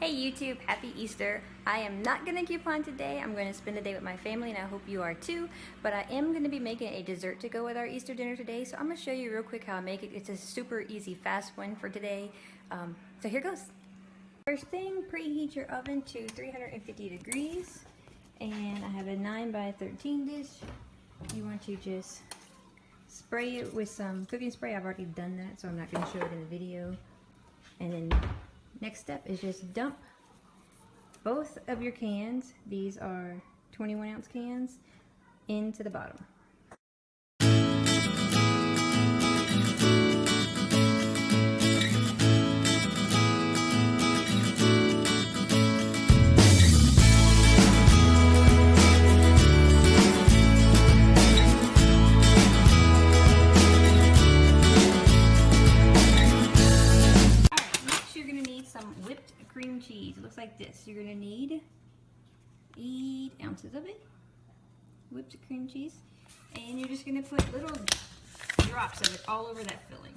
Hey YouTube, happy Easter. I am not gonna coupon today. I'm gonna spend the day with my family and I hope you are too. But I am gonna be making a dessert to go with our Easter dinner today. So I'm gonna show you real quick how I make it. It's a super easy, fast one for today. So here goes. First thing, preheat your oven to 350 degrees. And I have a 9 by 13 dish. You want to just spray it with some cooking spray. I've already done that, so I'm not gonna show it in the video. And then next step is just dump both of your cans, these are 21-ounce cans, into the bottom. Cream cheese. It looks like this. You're going to need 8 ounces of it, whipped cream cheese, and you're just going to put little drops of it all over that filling.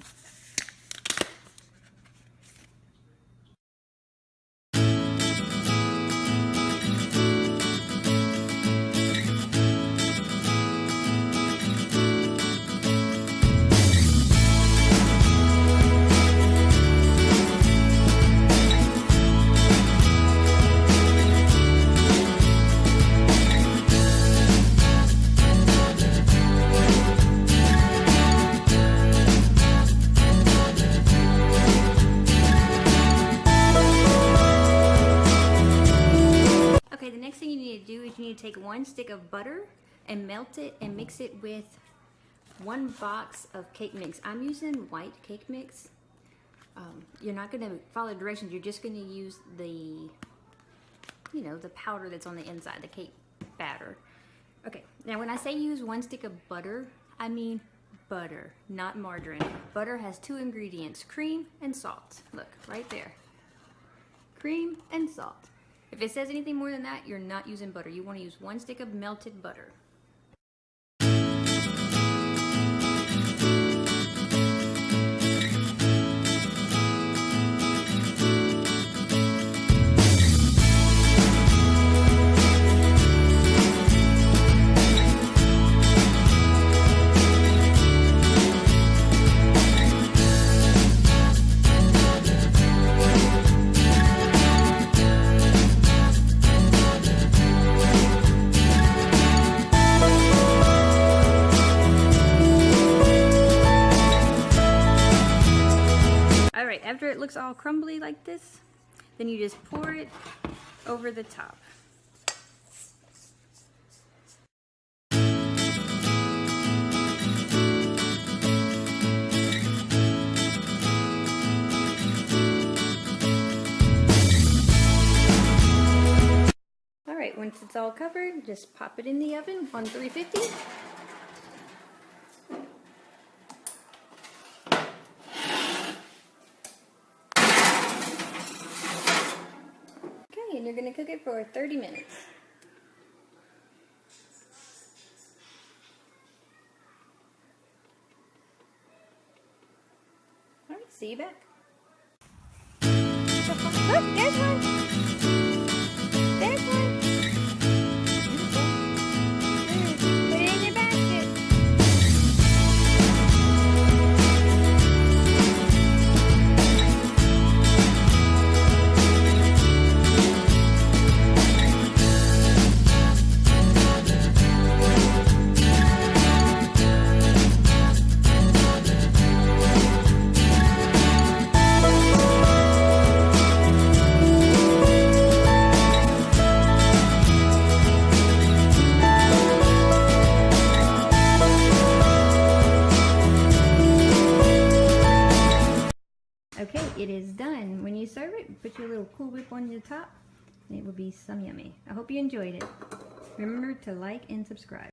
You need to take 1 stick of butter and melt it and mix it with 1 box of cake mix. I'm using white cake mix. You're not going to follow directions. You're just going to use the, the powder that's on the inside, the cake batter. Okay, now when I say use 1 stick of butter, I mean butter, not margarine. Butter has 2 ingredients, cream and salt. Look, right there. Cream and salt. If it says anything more than that, you're not using butter. You want to use 1 stick of melted butter. After it looks all crumbly like this, then you just pour it over the top. All right, once it's all covered, just pop it in the oven on 350. And you're going to cook it for 30 minutes. All right, see you back. Look, there's one. There's one. Put it in your basket. Okay, it is done. When you serve it, put your little Cool Whip on the top, and it will be some yummy. I hope you enjoyed it. Remember to like and subscribe.